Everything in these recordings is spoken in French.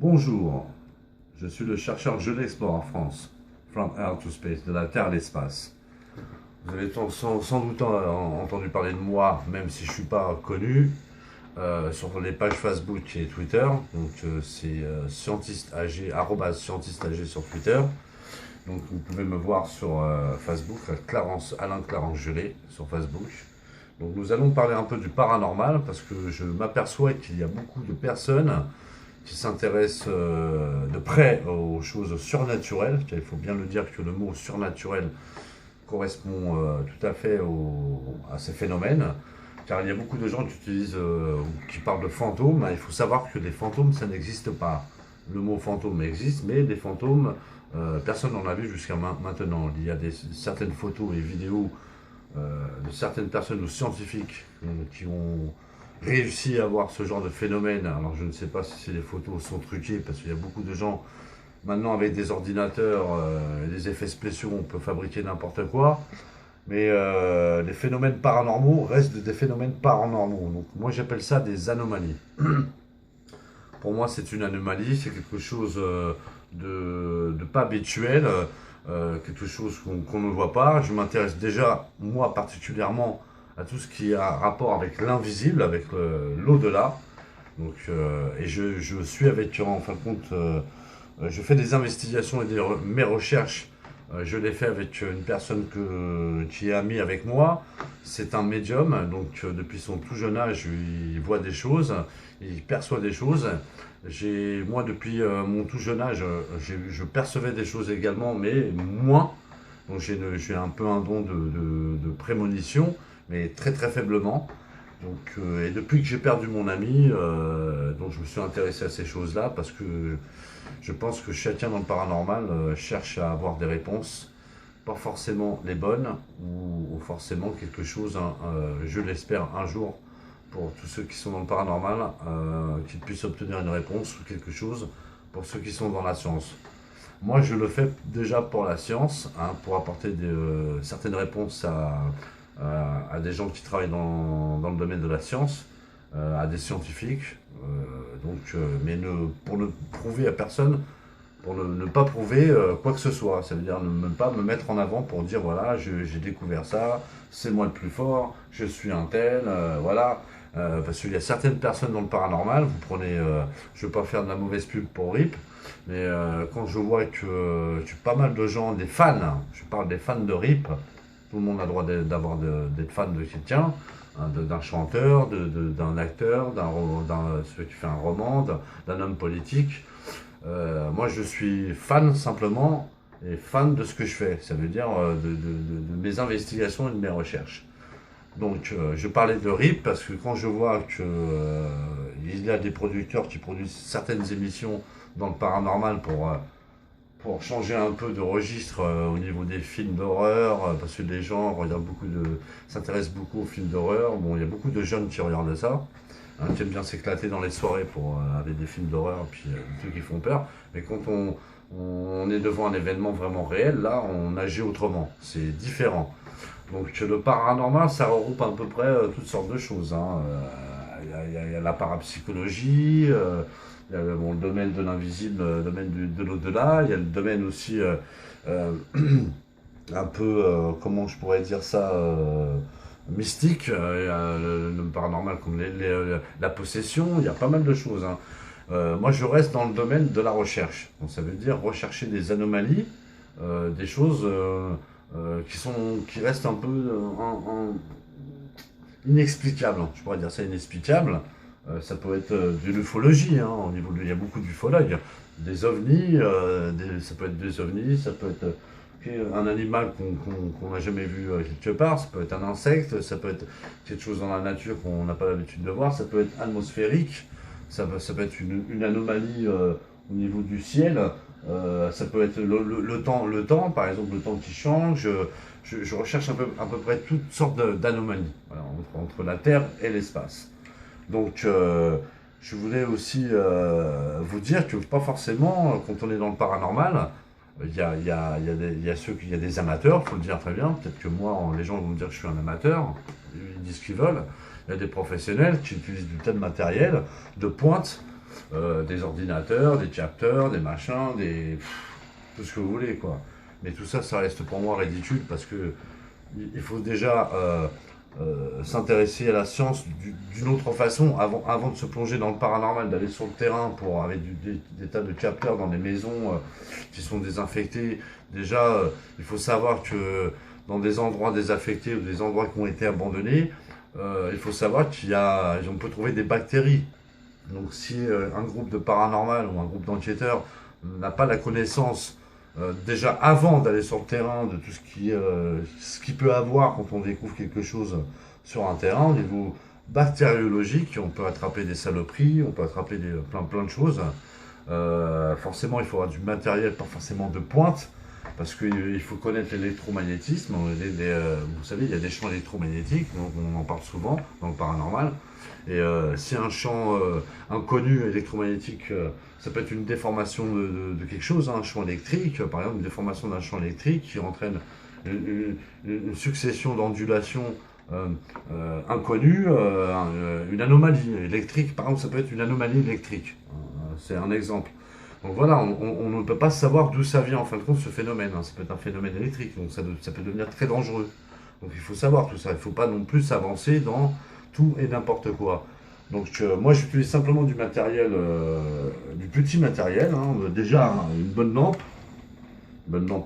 Bonjour, je suis le chercheur Je l'explore en France, From Earth to Space, de la Terre à l'espace. Vous avez sans doute entendu parler de moi, même si je ne suis pas connu, sur les pages Facebook et Twitter. Donc c'est scientiste âgé, arrobase scientiste âgé sur Twitter. Donc vous pouvez me voir sur Facebook, Alain Clarence Gelé sur Facebook. Donc nous allons parler un peu du paranormal parce que je m'aperçois qu'il y a beaucoup de personnes qui s'intéresse de près aux choses surnaturelles. Il faut bien le dire que le mot surnaturel correspond tout à fait à ces phénomènes. Car il y a beaucoup de gens qui parlent de fantômes. Il faut savoir que les fantômes, ça n'existe pas. Le mot fantôme existe, mais des fantômes, personne n'en a vu jusqu'à maintenant. Il y a certaines photos et vidéos de certaines personnes ou scientifiques qui ont réussi à voir ce genre de phénomène. Alors je ne sais pas si les photos sont truquées, parce qu'il y a beaucoup de gens, maintenant avec des ordinateurs et des effets spéciaux, on peut fabriquer n'importe quoi. Mais les phénomènes paranormaux restent des phénomènes paranormaux. Donc moi j'appelle ça des anomalies. Pour moi c'est une anomalie, c'est quelque chose de pas habituel, quelque chose qu'on ne voit pas. Je m'intéresse déjà, moi particulièrement, à tout ce qui a rapport avec l'invisible, avec l'au-delà. Donc, et je suis avec, en fin de compte, je fais des investigations et mes recherches. Je les fais avec une personne qui est amie avec moi. C'est un médium, donc depuis son tout jeune âge, il voit des choses, il perçoit des choses. Moi, depuis mon tout jeune âge, je percevais des choses également, mais moins. Donc j'ai un peu un don de prémonition, mais très très faiblement. Donc, et depuis que j'ai perdu mon ami, donc je me suis intéressé à ces choses-là parce que je pense que chacun dans le paranormal cherche à avoir des réponses, pas forcément les bonnes ou forcément quelque chose, hein, je l'espère un jour pour tous ceux qui sont dans le paranormal, qu'ils puissent obtenir une réponse ou quelque chose pour ceux qui sont dans la science. Moi, je le fais déjà pour la science, hein, pour apporter certaines réponses à des gens qui travaillent dans le domaine de la science, à des scientifiques. Mais pour ne prouver à personne, pour ne pas prouver quoi que ce soit. Ça veut dire ne pas me mettre en avant pour dire voilà, j'ai découvert ça, c'est moi le plus fort, je suis un tel, voilà. Parce qu'il y a certaines personnes dans le paranormal, vous prenez, je ne veux pas faire de la mauvaise pub pour RIP, mais quand je vois que pas mal de gens, des fans, je parle des fans de RIP, tout le monde a le droit d'être fan de quelqu'un, hein, d'un chanteur, d'un acteur, celui qui fait un roman, d'un homme politique. Moi, je suis fan simplement et fan de ce que je fais. Ça veut dire de mes investigations et de mes recherches. Donc, je parlais de RIP parce que quand je vois qu'il y a des producteurs qui produisent certaines émissions dans le paranormal pour changer un peu de registre au niveau des films d'horreur, parce que les gens s'intéressent beaucoup aux films d'horreur. Bon, il y a beaucoup de jeunes qui regardent ça, hein, qui aiment bien s'éclater dans les soirées avec des films d'horreur, puis des trucs qui font peur. Mais quand on est devant un événement vraiment réel, là, on agit autrement. C'est différent. Donc le paranormal, ça regroupe à peu près toutes sortes de choses, hein. Il y a la parapsychologie, il y a le domaine de l'invisible, le domaine de l'au-delà, il y a le domaine aussi euh, un peu, comment je pourrais dire ça, mystique, il y a le paranormal comme la possession, il y a pas mal de choses, hein. Moi je reste dans le domaine de la recherche, donc ça veut dire rechercher des anomalies, des choses qui restent un peu inexplicables, hein. Je pourrais dire ça inexplicable. Ça peut être de l'ufologie, hein, il y a beaucoup d'ufologues. Des ovnis, ça peut être des ovnis, ça peut être un animal qu'on n'a jamais vu quelque part, ça peut être un insecte, ça peut être quelque chose dans la nature qu'on n'a pas l'habitude de voir, ça peut être atmosphérique, ça peut être une anomalie au niveau du ciel, ça peut être le temps, par exemple le temps qui change. Je recherche à peu près toutes sortes d'anomalies, voilà, entre la Terre et l'espace. Donc, je voulais aussi vous dire que pas forcément, quand on est dans le paranormal, il y a des amateurs, il faut le dire très bien. Peut-être que moi, les gens vont me dire que je suis un amateur, ils disent ce qu'ils veulent. Il y a des professionnels qui utilisent du tel matériel de pointe des ordinateurs, des capteurs, des machins, tout ce que vous voulez, quoi. Mais tout ça, ça reste pour moi ridicule parce que il faut déjà s'intéresser à la science d'une autre façon avant de se plonger dans le paranormal, d'aller sur le terrain avec des tas de capteurs dans des maisons qui sont désinfectées. Déjà, il faut savoir que dans des endroits désaffectés ou des endroits qui ont été abandonnés, il faut savoir qu'on peut trouver des bactéries. Donc si un groupe de paranormal ou un groupe d'enquêteurs n'a pas la connaissance déjà avant d'aller sur le terrain de tout ce qui peut avoir quand on découvre quelque chose sur un terrain au niveau bactériologique, on peut attraper des saloperies, on peut attraper plein de choses. Forcément, il faudra du matériel, pas forcément de pointe, parce qu'il faut connaître l'électromagnétisme. Vous savez, il y a des champs électromagnétiques, donc on en parle souvent dans le paranormal. Et si un champ inconnu électromagnétique, ça peut être une déformation de quelque chose, hein, un champ électrique, par exemple, une déformation d'un champ électrique qui entraîne une succession d'ondulations inconnues, une anomalie électrique, par exemple, ça peut être une anomalie électrique. C'est un exemple. Donc voilà, on ne peut pas savoir d'où ça vient en fin de compte ce phénomène, hein. Ça peut être un phénomène électrique, donc ça peut devenir très dangereux. Donc il faut savoir tout ça, il ne faut pas non plus s'avancer dans tout et n'importe quoi. Donc moi j'utilise simplement du matériel, du petit matériel, hein. Déjà une bonne lampe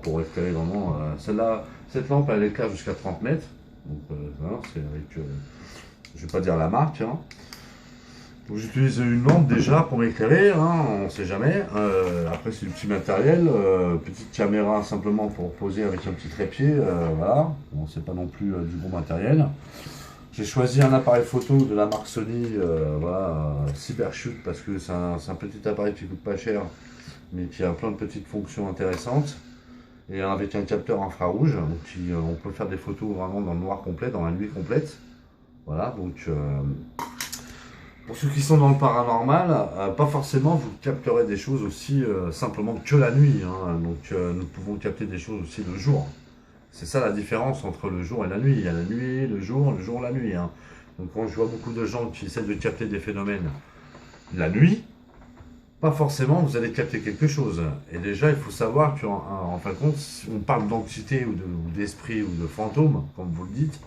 pour éclairer vraiment. Cette lampe elle éclaire jusqu'à 30 mètres, donc voilà, c'est avec, je vais pas dire la marque, hein. Donc j'utilise une lampe déjà pour m'éclairer, hein, on ne sait jamais. Après c'est du petit matériel, petite caméra simplement pour poser avec un petit trépied, voilà. Bon, c'est pas non plus du gros matériel. J'ai choisi un appareil photo de la marque Sony, voilà, Cybershoot, parce que c'est un petit appareil qui coûte pas cher, mais qui a plein de petites fonctions intéressantes. Et avec un capteur infrarouge, donc on peut faire des photos vraiment dans le noir complet, dans la nuit complète. Voilà, donc pour ceux qui sont dans le paranormal, pas forcément vous capterez des choses aussi simplement que la nuit, hein. Donc nous pouvons capter des choses aussi le jour. C'est ça la différence entre le jour et la nuit. Il y a la nuit, le jour, la nuit, hein. Donc quand je vois beaucoup de gens qui essaient de capter des phénomènes la nuit, pas forcément vous allez capter quelque chose. Et déjà, il faut savoir qu'en fin de compte, si on parle d'entité ou d'esprit ou de fantôme, comme vous le dites,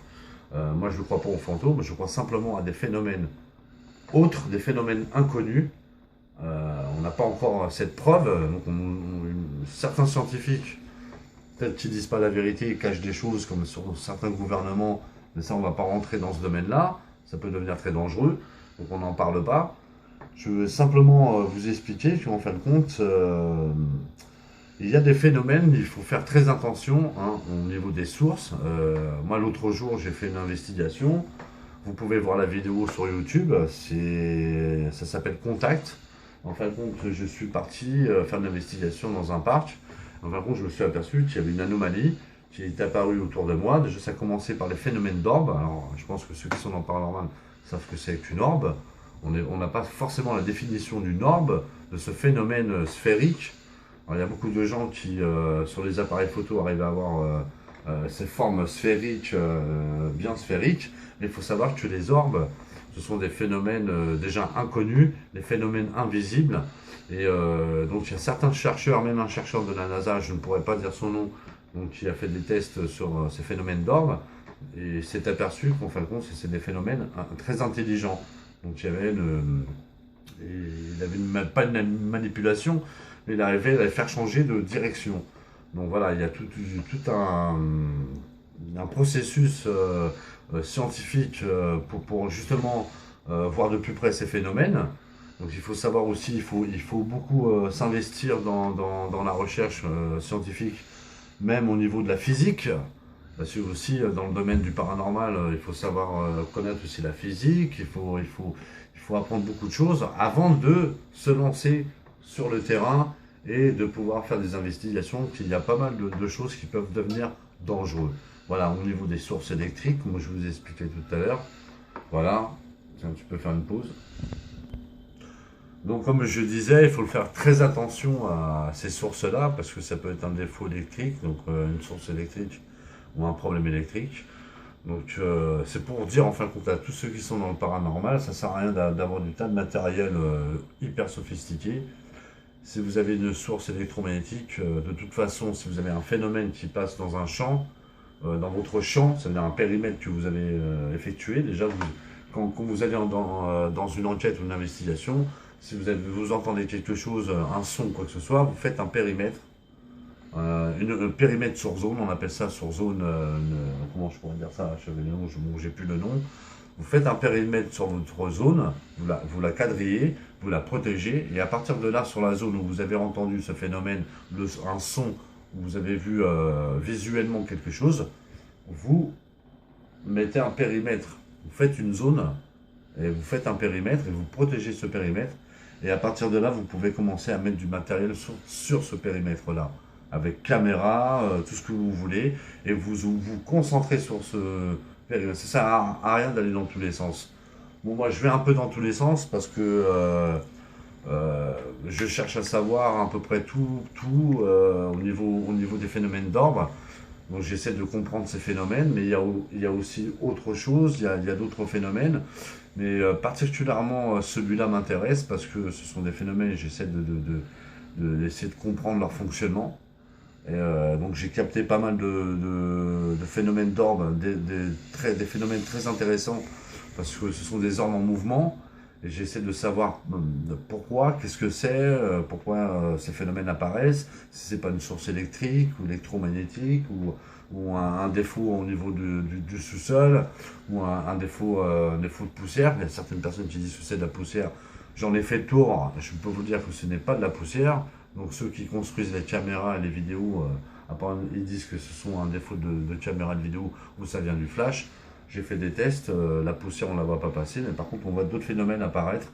moi je ne crois pas aux fantômes, je crois simplement à des phénomènes autres, des phénomènes inconnus. On n'a pas encore cette preuve. Donc certains scientifiques, peut-être qu'ils ne disent pas la vérité, ils cachent des choses comme sur certains gouvernements, mais ça on ne va pas rentrer dans ce domaine-là, ça peut devenir très dangereux, donc on n'en parle pas. Je veux simplement vous expliquer qu'en fin de compte, il y a des phénomènes, il faut faire très attention, hein, au niveau des sources. Moi l'autre jour j'ai fait une investigation, vous pouvez voir la vidéo sur YouTube, ça s'appelle Contact. En fin de compte, je suis parti faire une investigation dans un parc. En fin de compte, je me suis aperçu qu'il y avait une anomalie qui est apparue autour de moi. Déjà, ça a commencé par les phénomènes d'orbes. Alors, je pense que ceux qui sont dans le paranormal savent que c'est qu'une orbe. On n'a pas forcément la définition d'une orbe, de ce phénomène sphérique. Alors, il y a beaucoup de gens qui, sur les appareils photo, arrivent à avoir ces formes sphériques, bien sphériques. Mais il faut savoir que les orbes, ce sont des phénomènes déjà inconnus, des phénomènes invisibles. Et donc il y a certains chercheurs, même un chercheur de la NASA, je ne pourrais pas dire son nom, donc qui a fait des tests sur ces phénomènes d'orbes, et s'est aperçu qu'en fin de compte, c'est des phénomènes très intelligents. Donc il avait pas une manipulation, mais il arrivait à les faire changer de direction. Donc voilà, il y a tout un processus scientifique pour justement voir de plus près ces phénomènes. Donc il faut savoir aussi, il faut beaucoup s'investir dans la recherche scientifique, même au niveau de la physique. Parce que aussi dans le domaine du paranormal, il faut savoir connaître aussi la physique, il faut apprendre beaucoup de choses avant de se lancer sur le terrain et de pouvoir faire des investigations, qu'il y a pas mal de choses qui peuvent devenir dangereuses. Voilà, au niveau des sources électriques, comme je vous ai expliqué tout à l'heure. Voilà, tiens, tu peux faire une pause. Donc comme je disais, il faut faire très attention à ces sources-là, parce que ça peut être un défaut électrique, donc une source électrique ou un problème électrique. Donc c'est pour dire en fin de compte à tous ceux qui sont dans le paranormal, ça sert à rien d'avoir du tas de matériel hyper sophistiqué. Si vous avez une source électromagnétique, de toute façon, si vous avez un phénomène qui passe dans un champ, dans votre champ, ça veut dire un périmètre que vous avez effectué, déjà quand vous allez dans une enquête ou une investigation, si vous entendez quelque chose, un son, quoi que ce soit, vous faites un périmètre. Un périmètre sur zone, on appelle ça sur zone, comment je pourrais dire ça, j'ai plus le nom. Vous faites un périmètre sur votre zone, vous la quadrillez, vous la protégez, et à partir de là, sur la zone où vous avez entendu ce phénomène, un son, où vous avez vu visuellement quelque chose, vous mettez un périmètre, vous faites une zone, et vous faites un périmètre, et vous protégez ce périmètre, et à partir de là, vous pouvez commencer à mettre du matériel sur ce périmètre-là, avec caméra, tout ce que vous voulez, et vous concentrez sur ce périmètre. Ça sert à rien d'aller dans tous les sens. Bon, moi, je vais un peu dans tous les sens parce que je cherche à savoir à peu près tout au niveau des phénomènes d'ordre. Donc j'essaie de comprendre ces phénomènes, mais il y a aussi autre chose, il y a d'autres phénomènes. Mais particulièrement celui-là m'intéresse parce que ce sont des phénomènes et j'essaie d'essayer de comprendre leur fonctionnement. Et donc j'ai capté pas mal de phénomènes d'ordre, des phénomènes très intéressants parce que ce sont des ordres en mouvement. Et j'essaie de savoir pourquoi, qu'est-ce que c'est, pourquoi ces phénomènes apparaissent, si c'est pas une source électrique ou électromagnétique ou un défaut au niveau du sous-sol ou un défaut de poussière. Il y a certaines personnes qui disent que c'est de la poussière. J'en ai fait le tour, je peux vous dire que ce n'est pas de la poussière. Donc ceux qui construisent les caméras et les vidéos, ils disent que ce sont un défaut de caméra et de vidéo ou ça vient du flash. J'ai fait des tests, la poussière on ne la voit pas passer, mais par contre on voit d'autres phénomènes apparaître.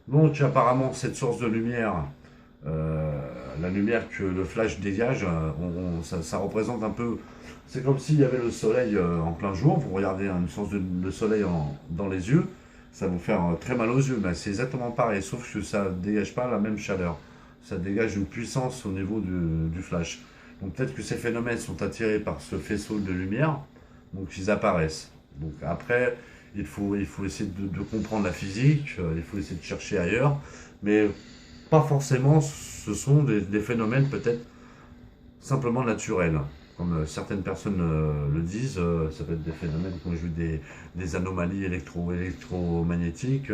Donc apparemment cette source de lumière, la lumière que le flash dégage, ça représente un peu... C'est comme s'il y avait le soleil en plein jour, vous regardez une source de soleil dans les yeux, ça va vous faire très mal aux yeux, mais c'est exactement pareil, sauf que ça ne dégage pas la même chaleur. Ça dégage une puissance au niveau du flash. Donc peut-être que ces phénomènes sont attirés par ce faisceau de lumière, donc ils apparaissent. Donc après, il faut essayer de comprendre la physique, il faut essayer de chercher ailleurs, mais pas forcément, ce sont des phénomènes peut-être simplement naturels. Comme certaines personnes le disent, ça peut être des phénomènes, comme je dis, des anomalies électromagnétiques,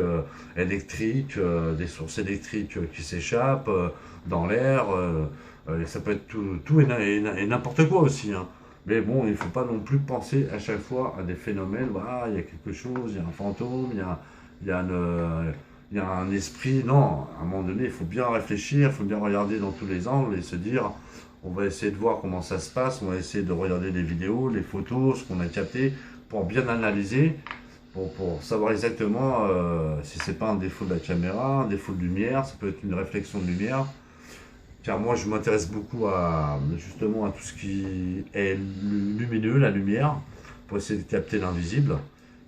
électriques, des sources électriques qui s'échappent dans l'air. Ça peut être tout et n'importe quoi aussi, hein. Mais bon, il ne faut pas non plus penser à chaque fois à des phénomènes, voilà, il y a quelque chose, il y a un fantôme, il y a un esprit. Non, à un moment donné, il faut bien réfléchir, il faut bien regarder dans tous les angles et se dire, on va essayer de voir comment ça se passe, on va essayer de regarder les vidéos, les photos, ce qu'on a capté, pour bien analyser, pour savoir exactement si c'est pas un défaut de la caméra, un défaut de lumière, ça peut être une réflexion de lumière. Car moi, je m'intéresse beaucoup justement à tout ce qui est lumineux, la lumière, pour essayer de capter l'invisible.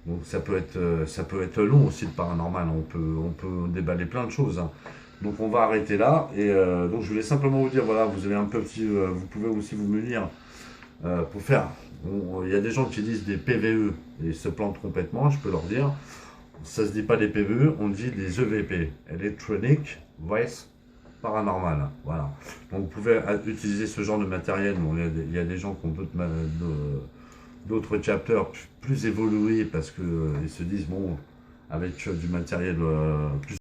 Donc ça peut être long aussi le paranormal, on peut déballer plein de choses, hein. Donc on va arrêter là, et donc je voulais simplement vous dire, voilà, vous avez un petit, vous pouvez aussi vous munir pour faire, il y a des gens qui disent des PVE, et ils se plantent complètement, je peux leur dire, ça se dit pas des PVE, on dit des EVP, Electronic Voice Paranormal, voilà. Donc vous pouvez utiliser ce genre de matériel. Bon, il y a des gens qui ont d'autres capteurs plus évolués parce qu'ils se disent, bon, avec du matériel plus